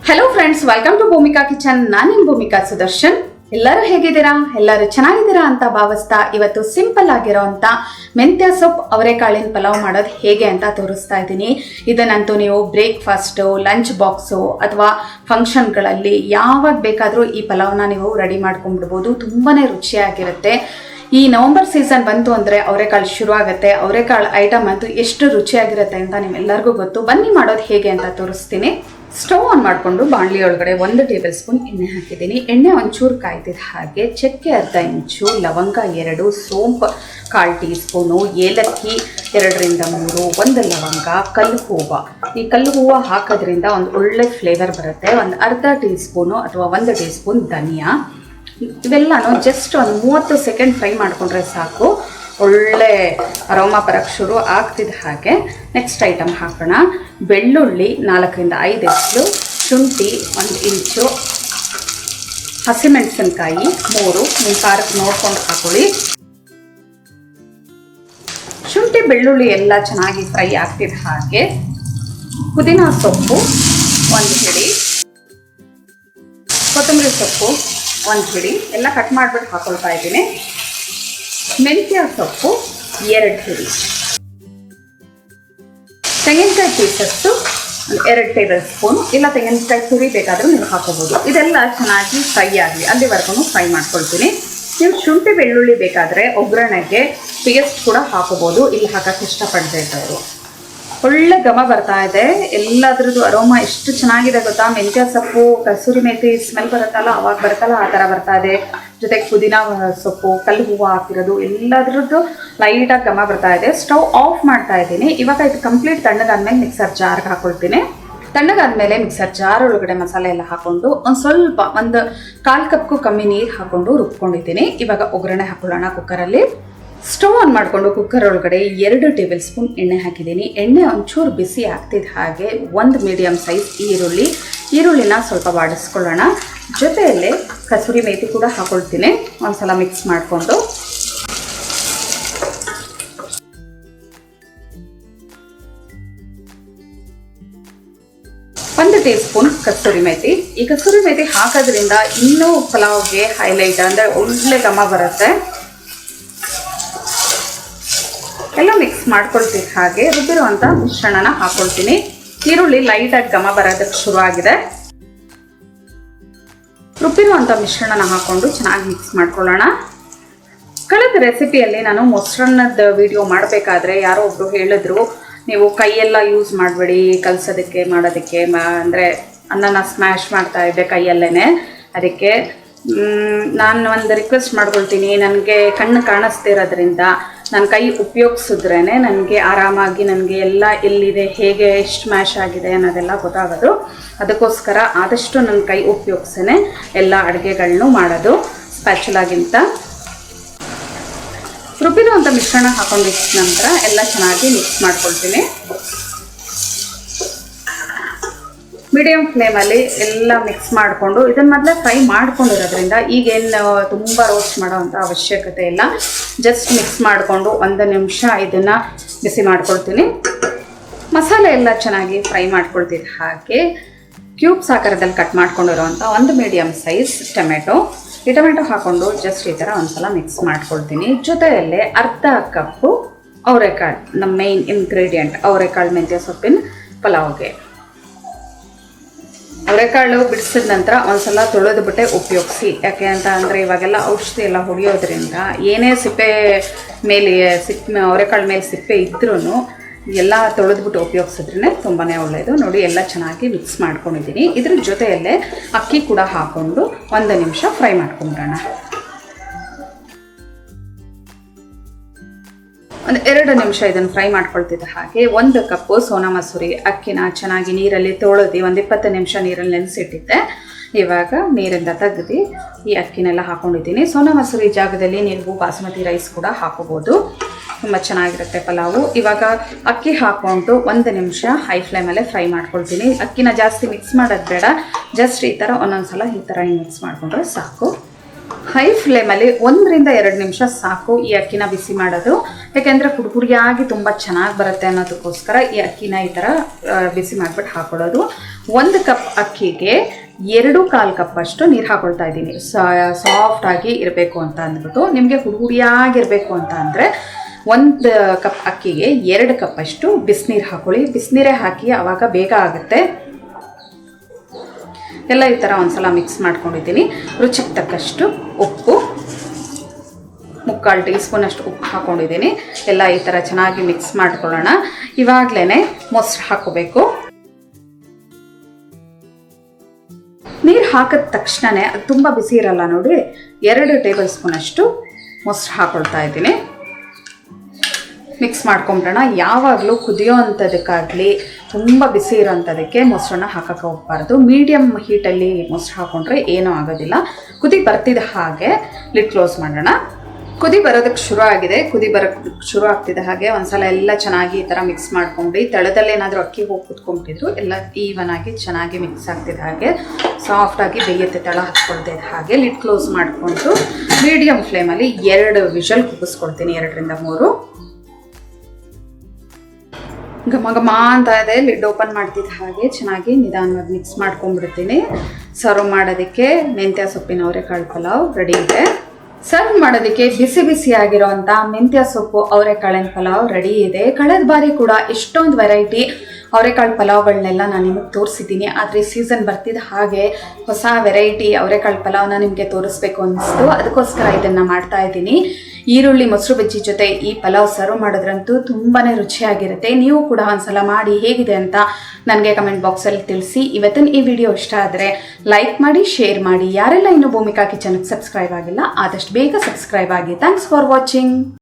Hello friends, welcome to Bhumika Kitchen. ನಾನು ನಿಮ್ಮ ಭೂಮಿಕಾ ಸುದರ್ಶನ್. ಎಲ್ಲರೂ ಹೇಗಿದ್ದೀರಾ? ಎಲ್ಲರೂ ಚೆನ್ನಾಗಿದ್ದೀರಾ ಅಂತ ಭಾವಿಸ್ತಾ ಇವತ್ತು ಸಿಂಪಲ್ ಆಗಿರೋಂಥ ಮೆಂತ್ಯ ಸೊಪ್ಪು ಅವರೆಕಾಳಿನ ಪಲಾವ್ ಮಾಡೋದು ಹೇಗೆ ಅಂತ ತೋರಿಸ್ತಾ ಇದ್ದೀನಿ. ಇದನ್ನಂತೂ ನೀವು ಬ್ರೇಕ್ಫಾಸ್ಟು, ಲಂಚ್ ಬಾಕ್ಸು ಅಥವಾ ಫಂಕ್ಷನ್ಗಳಲ್ಲಿ ಯಾವಾಗ ಬೇಕಾದರೂ ಈ ಪಲಾವ್ನ ನೀವು ರೆಡಿ ಮಾಡ್ಕೊಂಡ್ಬಿಡ್ಬೋದು. ತುಂಬಾ ರುಚಿಯಾಗಿರುತ್ತೆ. ಈ ನವಂಬರ್ ಸೀಸನ್ ಬಂತು ಅಂದರೆ ಅವರೆಕಾಳು ಶುರು ಆಗುತ್ತೆ. ಅವರೆಕಾಳು ಐಟಮ್ ಅಂತೂ ಎಷ್ಟು ರುಚಿಯಾಗಿರುತ್ತೆ ಅಂತ ನಿಮ್ಮೆಲ್ಲರಿಗೂ ಗೊತ್ತು. ಬನ್ನಿ ಮಾಡೋದು ಹೇಗೆ ಅಂತ ತೋರಿಸ್ತೀನಿ. ಸ್ಟವ್ ಆನ್ ಮಾಡಿಕೊಂಡು ಬಾಣಲಿ ಒಳಗಡೆ 1 ಟೇಬಲ್ ಸ್ಪೂನ್ ಎಣ್ಣೆ ಹಾಕಿದ್ದೀನಿ. ಎಣ್ಣೆ ಒಂಚೂರು ಕಾಯ್ತಿದ್ದ ಹಾಗೆ ಚಕ್ಕೆ ಅರ್ಧ ಇಂಚು, ಲವಂಗ 2, ಸೋಂಪು 1/4 ಟೀ ಸ್ಪೂನು, ಏಲಕ್ಕಿ 2ರಿಂದ 3, 1 ಲವಂಗ, ಕಲ್ಲು ಹೂವು. ಈ ಕಲ್ಲು ಹೂವು ಹಾಕೋದ್ರಿಂದ ಒಂದು ಒಳ್ಳೆ ಫ್ಲೇವರ್ ಬರುತ್ತೆ. ಒಂದು ಅರ್ಧ ಟೀ ಸ್ಪೂನು ಅಥವಾ 1 ಟೀ ಸ್ಪೂನ್ ಧನಿಯಾ. ಇವೆಲ್ಲನೂ ಜಸ್ಟ್ ಒಂದು 30 ಸೆಕೆಂಡ್ ಫ್ರೈ ಮಾಡಿಕೊಂಡ್ರೆ ಸಾಕು. ಒಳ್ಳೆ ಅರೋಮಾ ಬರೋಕ್ಕೆ ಶುರು ಆಗ್ತಿದ್ದ ಹಾಗೆ ನೆಕ್ಸ್ಟ್ ಐಟಮ್ ಹಾಕೋಣ. ಬೆಳ್ಳುಳ್ಳಿ 4ರಿಂದ 5 ಎಸಳು, ಶುಂಠಿ 1 ಇಂಚು, ಹಸಿಮೆಣಸಿನ್ಕಾಯಿ 3, ನಿಮ್ಮ ಖಾರಕ್ಕೆ ನೋಡ್ಕೊಂಡು ಹಾಕೊಳ್ಳಿ. ಶುಂಠಿ ಬೆಳ್ಳುಳ್ಳಿ ಎಲ್ಲ ಚೆನ್ನಾಗಿ ಫ್ರೈ ಆಗ್ತಿದ್ದ ಹಾಗೆ ಪುದೀನ ಸೊಪ್ಪು 1 ಹಿಡಿ, ಕೊತ್ತಂಬರಿ ಸೊಪ್ಪು 1 ಹಿಡಿ ಎಲ್ಲ ಕಟ್ ಮಾಡಿಬಿಟ್ಟು ಹಾಕೊಳ್ತಾ ಇದ್ದೀನಿ. ಮೆಂತ್ಯ ಸೊಪ್ಪು 2 ಹಿಡಿ, ತೆಂಗಿನಕಾಯಿ ಪೀಸಸ್ಸು 2 ಟೇಬಲ್ ಸ್ಪೂನ್, ಇಲ್ಲ ತೆಂಗಿನಕಾಯಿ ತುರಿ ಬೇಕಾದರೂ ನೀವು ಹಾಕೋಬೋದು. ಇದೆಲ್ಲ ಚೆನ್ನಾಗಿ ಫ್ರೈ ಆಗಲಿ, ಅಲ್ಲಿವರೆಗೂ ಫ್ರೈ ಮಾಡ್ಕೊಳ್ತೀನಿ. ನೀವು ಶುಂಠಿ ಬೆಳ್ಳುಳ್ಳಿ ಬೇಕಾದರೆ ಒಗ್ಗರಣೆಗೆ ಪೇಸ್ಟ್ ಕೂಡ ಹಾಕೋಬೋದು. ಇಲ್ಲಿ ಹಾಕೋಕ್ಕೆ ಇಷ್ಟಪಡದೇ ಇದ್ದವರು. ಒಳ್ಳೆ ಘಮ ಬರ್ತಾ ಇದೆ. ಎಲ್ಲದ್ರದ್ದು ಅರೋಮಾ ಎಷ್ಟು ಚೆನ್ನಾಗಿದೆ ಗೊತ್ತಾ. ಮೆಂತ್ಯ ಸೊಪ್ಪು, ಕಸೂರಿ ಮೇಥಿ ಸ್ಮೆಲ್ ಬರುತ್ತಲ್ಲ, ಅವಾಗ ಬರುತ್ತಲ್ಲ ಆ ಥರ ಬರ್ತಾ ಇದೆ. ಜೊತೆಗೆ ಪುದೀನ ಸೊಪ್ಪು, ಕಲ್ಲು ಹೂವು ಹಾಕಿರೋದು ಎಲ್ಲದ್ರದ್ದು ಲೈಟಾಗಿ ಘಮ ಬರ್ತಾ ಇದೆ. ಸ್ಟವ್ ಆಫ್ ಮಾಡ್ತಾ ಇದ್ದೀನಿ. ಇವಾಗ ಇದು ಕಂಪ್ಲೀಟ್ ತಣ್ಣಗಾದ್ಮೇಲೆ ಮಿಕ್ಸರ್ ಜಾರ್ಗೆ ಹಾಕೊಳ್ತೀನಿ. ತಣ್ಣಗಾದ್ಮೇಲೆ ಮಿಕ್ಸರ್ ಜಾರ್ ಒಳಗಡೆ ಮಸಾಲೆ ಎಲ್ಲ ಹಾಕ್ಕೊಂಡು ಒಂದು ಸ್ವಲ್ಪ 1/4 ಕಪ್ಗೂ ಕಮ್ಮಿ ನೀರು ಹಾಕ್ಕೊಂಡು ರುಬ್ಕೊಂಡಿದ್ದೀನಿ. ಇವಾಗ ಒಗ್ಗರಣೆ ಹಾಕೊಳ್ಳೋಣ. ಕುಕ್ಕರಲ್ಲಿ ಸ್ಟವ್ ಆನ್ ಮಾಡಿಕೊಂಡು ಕುಕ್ಕರ್ ಒಳಗಡೆ 2 ಟೇಬಲ್ ಸ್ಪೂನ್ ಎಣ್ಣೆ ಹಾಕಿದ್ದೀನಿ. ಎಣ್ಣೆ ಒಂಚೂರು ಬಿಸಿ ಆಗ್ತಿದ್ದ ಹಾಗೆ 1 ಮೀಡಿಯಮ್ ಸೈಜ್ ಈರುಳ್ಳಿನ ಸ್ವಲ್ಪ ಬಾಡಿಸ್ಕೊಳ್ಳೋಣ. ಜೊತೆಯಲ್ಲೇ ಕಸೂರಿ ಮೇಥಿ ಕೂಡ ಹಾಕೊಳ್ತೀನಿ. ಒಂದ್ಸಲ ಮಿಕ್ಸ್ ಮಾಡಿಕೊಂಡು ಒಂದು ಟೀ ಸ್ಪೂನ್ ಕಸೂರಿ ಮೇಥಿ. ಈ ಕಸೂರಿ ಮೇಥಿ ಹಾಕೋದ್ರಿಂದ ಇನ್ನೂ ಪಲಾವ್ಗೆ ಹೈಲೈಟ್, ಅಂದರೆ ಒಳ್ಳೆ ಘಮ ಬರುತ್ತೆ. ಎಲ್ಲ ಮಿಕ್ಸ್ ಮಾಡ್ಕೊಳ್ತೀನಿ. ಹಾಗೆ ರುಬ್ಬಿರುವಂಥ ಮಿಶ್ರಣನ ಹಾಕ್ಕೊಳ್ತೀನಿ. ಈರುಳ್ಳಿ ಲೈಟಾಗಿ ಘಮ ಬರೋದಕ್ಕೆ ಶುರು ಆಗಿದೆ. ರುಬ್ಬಿರುವಂಥ ಮಿಶ್ರಣನ ಹಾಕ್ಕೊಂಡು ಚೆನ್ನಾಗಿ ಮಿಕ್ಸ್ ಮಾಡ್ಕೊಳ್ಳೋಣ. ಕಳೆದ ರೆಸಿಪಿಯಲ್ಲಿ ನಾನು ಮೊಸರನ್ನದ ವಿಡಿಯೋ ಮಾಡಬೇಕಾದ್ರೆ ಯಾರೋ ಒಬ್ಬರು ಹೇಳಿದ್ರು, ನೀವು ಕೈಯೆಲ್ಲ ಯೂಸ್ ಮಾಡಬೇಡಿ ಕಲಸೋದಕ್ಕೆ ಮಾಡೋದಕ್ಕೆ, ಅಂದರೆ ಅನ್ನನ ಸ್ಮ್ಯಾಶ್ ಮಾಡ್ತಾ ಇದ್ದೆ ಕೈಯಲ್ಲೇ. ಅದಕ್ಕೆ ನಾನು ಒಂದು ರಿಕ್ವೆಸ್ಟ್ ಮಾಡ್ಕೊಳ್ತೀನಿ. ನನಗೆ ಕಣ್ಣು ಕಾಣಿಸ್ತಿರೋದ್ರಿಂದ ನನ್ನ ಕೈ ಉಪಯೋಗಿಸಿದ್ರೇ ನನಗೆ ಆರಾಮಾಗಿ ನನಗೆ ಎಲ್ಲ ಎಲ್ಲಿದೆ, ಹೇಗೆ ಎಷ್ಟು ಮ್ಯಾಶ್ ಆಗಿದೆ ಅನ್ನೋದೆಲ್ಲ ಗೊತ್ತಾಗೋದು. ಅದಕ್ಕೋಸ್ಕರ ಆದಷ್ಟು ನನ್ನ ಕೈ ಉಪಯೋಗಿಸೇ ಎಲ್ಲ ಅಡುಗೆಗಳನ್ನೂ ಮಾಡೋದು ಸ್ಪ್ಯಾಚುಲಾಗಿಂತ. ರುಬ್ಬಿರುವಂಥ ಮಿಶ್ರಣ ಹಾಕೊಂಡಿದ್ದ ನಂತರ ಎಲ್ಲ ಚೆನ್ನಾಗಿ ಮಿಕ್ಸ್ ಮಾಡ್ಕೊಳ್ತೀನಿ. ಮೀಡಿಯಮ್ ಫ್ಲೇಮಲ್ಲಿ ಎಲ್ಲ ಮಿಕ್ಸ್ ಮಾಡಿಕೊಂಡು ಇದನ್ನು ಮೊದಲೇ ಫ್ರೈ ಮಾಡ್ಕೊಂಡಿರೋದ್ರಿಂದ ಈಗೇನು ತುಂಬ ರೋಸ್ಟ್ ಮಾಡೋವಂಥ ಅವಶ್ಯಕತೆ ಇಲ್ಲ. ಜಸ್ಟ್ ಮಿಕ್ಸ್ ಮಾಡಿಕೊಂಡು 1 ನಿಮಿಷ ಇದನ್ನು ಬಿಸಿ ಮಾಡ್ಕೊಳ್ತೀನಿ. ಮಸಾಲೆ ಎಲ್ಲ ಚೆನ್ನಾಗಿ ಫ್ರೈ ಮಾಡ್ಕೊಳ್ತಿದ್ದ ಹಾಗೆ ಕ್ಯೂಬ್ಸ್ ಆಕಾರದಲ್ಲಿ ಕಟ್ ಮಾಡ್ಕೊಂಡಿರೋವಂಥ 1 ಮೀಡಿಯಮ್ ಸೈಜ್ ಟೊಮೆಟೊ ಹಾಕ್ಕೊಂಡು ಜಸ್ಟ್ ಈ ಥರ ಒಂದ್ಸಲ ಮಿಕ್ಸ್ ಮಾಡ್ಕೊಳ್ತೀನಿ. ಜೊತೆಯಲ್ಲೇ ಅರ್ಧ ಕಪ್ಪು ಅವರೆಕಾಳು, ನಮ್ಮ ಮೇನ್ ಇಂಗ್ರೀಡಿಯೆಂಟ್ ಅವರೆಕಾಳು ಮೆಂತ್ಯ ಸೊಪ್ಪಿನ ಪಲಾವ್ಗೆ. ಅವರೆಕಾಳು ಬಿಡಿಸಿದ ನಂತರ ಒಂದ್ಸಲ ತೊಳೆದುಬಿಟ್ಟೆ ಉಪಯೋಗಿಸಿ. ಯಾಕೆ ಅಂತ ಅಂದರೆ ಇವಾಗೆಲ್ಲ ಔಷಧಿ ಎಲ್ಲ ಹೊಡೆಯೋದ್ರಿಂದ ಏನೇ ಅವರೆಕಾಳು ಮೇಲೆ ಸಿಪ್ಪೆ ಇದ್ರೂ ಎಲ್ಲ ತೊಳೆದ್ಬಿಟ್ಟು ಉಪಯೋಗಿಸಿದ್ರೇ ತುಂಬಾ ಒಳ್ಳೆಯದು. ನೋಡಿ ಎಲ್ಲ ಚೆನ್ನಾಗಿ ಮಿಕ್ಸ್ ಮಾಡ್ಕೊಂಡಿದ್ದೀನಿ. ಇದ್ರ ಜೊತೆಯಲ್ಲೇ ಅಕ್ಕಿ ಕೂಡ ಹಾಕ್ಕೊಂಡು 1 ನಿಮಿಷ ಫ್ರೈ ಮಾಡ್ಕೊಂಬಿಡೋಣ. ಒಂದು 2 ನಿಮಿಷ ಇದನ್ನು ಫ್ರೈ ಮಾಡ್ಕೊಳ್ತಿದ್ದ ಹಾಗೆ 1 ಕಪ್ಪು ಸೋನಾ ಮಸೂರಿ ಅಕ್ಕಿನ ಚೆನ್ನಾಗಿ ನೀರಲ್ಲಿ ತೊಳೆದು ಒಂದು 20 ನಿಮಿಷ ನೀರಲ್ಲಿ ನೆನೆಸಿಟ್ಟಿದ್ದೆ. ಇವಾಗ ನೀರಿಂದ ತೆಗೆದು ಈ ಅಕ್ಕಿನೆಲ್ಲ ಹಾಕ್ಕೊಂಡಿದ್ದೀನಿ. ಸೋನಾ ಮಸೂರಿ ಜಾಗದಲ್ಲಿ ನೀವು ಬಾಸುಮತಿ ರೈಸ್ ಕೂಡ ಹಾಕೋಬೋದು, ತುಂಬ ಚೆನ್ನಾಗಿರುತ್ತೆ ಪಲಾವು. ಇವಾಗ ಅಕ್ಕಿ ಹಾಕ್ಕೊಂಡು 1 ನಿಮಿಷ ಹೈ ಫ್ಲೇಮಲ್ಲೇ ಫ್ರೈ ಮಾಡ್ಕೊಳ್ತೀನಿ. ಅಕ್ಕಿನ ಜಾಸ್ತಿ ಮಿಕ್ಸ್ ಮಾಡೋದು ಬೇಡ, ಜಸ್ಟ್ ಈ ಥರ ಒಂದೊಂದು ಸಲ ಈ ಥರ ಮಿಕ್ಸ್ ಮಾಡಿಕೊಂಡ್ರೆ ಸಾಕು. ಹೈ ಫ್ಲೇಮಲ್ಲಿ 1-2 ನಿಮಿಷ ಸಾಕು ಈ ಅಕ್ಕಿನ ಬಿಸಿ ಮಾಡೋದು. ಯಾಕೆಂದರೆ ಹುಡುಗುರಿಯಾಗಿ ತುಂಬ ಚೆನ್ನಾಗಿ ಬರುತ್ತೆ ಅನ್ನೋದಕ್ಕೋಸ್ಕರ ಈ ಅಕ್ಕಿನ ಈ ಥರ ಬಿಸಿ ಮಾಡಿಬಿಟ್ಟು ಹಾಕೊಳ್ಳೋದು. 1 ಕಪ್ ಅಕ್ಕಿಗೆ 2.25 ಕಪ್ ಅಷ್ಟು ನೀರು ಹಾಕೊಳ್ತಾ ಇದ್ದೀನಿ. ಸಾಫ್ಟಾಗಿ ಇರಬೇಕು ಅಂತ ಅಂದ್ಬಿಟ್ಟು. ನಿಮಗೆ ಹುಡುಗುರಿಯಾಗಿರಬೇಕು ಅಂತ ಅಂದರೆ 1 ಕಪ್ ಅಕ್ಕಿಗೆ 2 ಕಪ್ ಅಷ್ಟು ಬಿಸಿನೀರು ಹಾಕೊಳ್ಳಿ. ಬಿಸಿನೀರೇ ಹಾಕಿ ಆವಾಗ ಬೇಗ ಆಗುತ್ತೆ. ಎಲ್ಲ ಈ ಥರ ಒಂದ್ಸಲ ಮಿಕ್ಸ್ ಮಾಡ್ಕೊಂಡಿದ್ದೀನಿ. ರುಚಿಗೆ ತಕ್ಕಷ್ಟು ಉಪ್ಪು, 3/4 ಟೀ ಸ್ಪೂನ್ ಅಷ್ಟು ಉಪ್ಪು ಹಾಕ್ಕೊಂಡಿದ್ದೀನಿ. ಎಲ್ಲ ಈ ಥರ ಚೆನ್ನಾಗಿ ಮಿಕ್ಸ್ ಮಾಡ್ಕೊಳ್ಳೋಣ. ಇವಾಗಲೇ ಮೊಸರು ಹಾಕೋಬೇಕು. ನೀರು ಹಾಕಿದ ತಕ್ಷಣವೇ ಅದು ತುಂಬ ಬಿಸಿ ಇರಲ್ಲ ನೋಡಿ, 2 ಟೇಬಲ್ ಸ್ಪೂನ್ ಅಷ್ಟು ಮೊಸರು ಹಾಕೊಳ್ತಾ ಇದ್ದೀನಿ. ಮಿಕ್ಸ್ ಮಾಡ್ಕೊಂಬಿಡೋಣ. ಯಾವಾಗಲೂ ಕುದಿಯೋ ಅಂಥದಕ್ಕಾಗಲಿ ತುಂಬ ಬಿಸಿ ಇರೋಂಥದಕ್ಕೆ ಮೊಸರನ್ನ ಹಾಕೋಕ್ಕೆ ಹೋಗಬಾರ್ದು. ಮೀಡಿಯಮ್ ಹೀಟಲ್ಲಿ ಮೊಸರು ಹಾಕೊಂಡ್ರೆ ಏನೂ ಆಗೋದಿಲ್ಲ. ಕುದಿ ಬರ್ತಿದ್ದ ಹಾಗೆ ಲಿಡ್ ಕ್ಲೋಸ್ ಮಾಡೋಣ. ಕುದಿ ಬರೋದಕ್ಕೆ ಶುರು ಆಗಿದೆ. ಕುದಿ ಬರೋಕ್ಕೆ ಶುರು ಆಗ್ತಿದ್ದ ಹಾಗೆ ಒಂದ್ಸಲ ಎಲ್ಲ ಚೆನ್ನಾಗಿ ಈ ಥರ ಮಿಕ್ಸ್ ಮಾಡ್ಕೊಂಡು, ತಳದಲ್ಲಿ ಏನಾದರೂ ಅಕ್ಕಿ ಹೋಗಿ ಕುತ್ಕೊಂಡ್ಬಿಟ್ಟಿದ್ರು ಎಲ್ಲ ಈವನ್ ಆಗಿ ಚೆನ್ನಾಗಿ ಮಿಕ್ಸ್ ಆಗ್ತಿದ್ದ ಹಾಗೆ ಸಾಫ್ಟಾಗಿ ಬೇಯುತ್ತೆ. ತಳ ಹಚ್ಕೊಳ್ತಿದ್ದ ಹಾಗೆ ಲಿಡ್ ಕ್ಲೋಸ್ ಮಾಡಿಕೊಂಡು ಮೀಡಿಯಮ್ ಫ್ಲೇಮಲ್ಲಿ 2 ವಿಷಲ್ ಕೂಗಿಸ್ಕೊಳ್ತೀನಿ, 2-3. ಘಮ ಘಮ ಅಂತ ಇದೆ. ಲಿಡ್ ಓಪನ್ ಮಾಡ್ತಿದ್ದ ಹಾಗೆ ಚೆನ್ನಾಗಿ ನಿಧಾನವಾಗಿ ಮಿಕ್ಸ್ ಮಾಡ್ಕೊಂಡ್ಬಿಡ್ತೀನಿ. ಸರ್ವ್ ಮಾಡೋದಕ್ಕೆ ಮೆಂತ್ಯ ಸೊಪ್ಪಿನ ಅವರೆಕಾಳು ಪಲಾವ್ ರೆಡಿ ಇದೆ. ಸರ್ವ್ ಮಾಡೋದಕ್ಕೆ ಬಿಸಿ ಬಿಸಿಯಾಗಿರೋಂಥ ಮೆಂತ್ಯ ಸೊಪ್ಪು ಅವರೆಕಾಳಿನ ಪಲಾವ್ ರೆಡಿ ಇದೆ. ಕಳೆದ ಬಾರಿ ಕೂಡ ಎಷ್ಟೊಂದು ವೆರೈಟಿ ಅವರೆಕಾಳು ಪಲಾವ್ಗಳನ್ನೆಲ್ಲ ನಾನು ನಿಮಗೆ ತೋರಿಸಿದ್ದೀನಿ. ಆದರೆ ಸೀಸನ್ ಬರ್ತಿದ್ದ ಹಾಗೆ ಹೊಸ ವೆರೈಟಿ ಅವರೆಕಾಳು ಪಲಾವ್ನ ನಿಮಗೆ ತೋರಿಸ್ಬೇಕು ಅನ್ನಿಸ್ತು. ಅದಕ್ಕೋಸ್ಕರ ಇದನ್ನು ಮಾಡ್ತಾ ಇದ್ದೀನಿ. ಈರುಳ್ಳಿ ಮೊಸರು ಬಜ್ಜಿ ಜೊತೆ ಈ ಪಲಾವ್ ಸರ್ವ್ ಮಾಡೋದ್ರಂತೂ ತುಂಬಾ ರುಚಿಯಾಗಿರುತ್ತೆ. ನೀವು ಕೂಡ ಒಂದ್ಸಲ ಮಾಡಿ ಹೇಗಿದೆ ಅಂತ ನನಗೆ ಕಮೆಂಟ್ ಬಾಕ್ಸಲ್ಲಿ ತಿಳಿಸಿ. ಇವತ್ತಿನ ಈ ವಿಡಿಯೋ ಇಷ್ಟ ಆದರೆ ಲೈಕ್ ಮಾಡಿ, ಶೇರ್ ಮಾಡಿ. ಯಾರೆಲ್ಲ ಇನ್ನೂ ಭೂಮಿಕಾ ಕಿಚನ್ಗೆ ಸಬ್ಸ್ಕ್ರೈಬ್ ಆಗಿಲ್ಲ ಆದಷ್ಟು ಬೇಗ ಸಬ್ಸ್ಕ್ರೈಬ್ ಆಗಿ. Thanks for watching.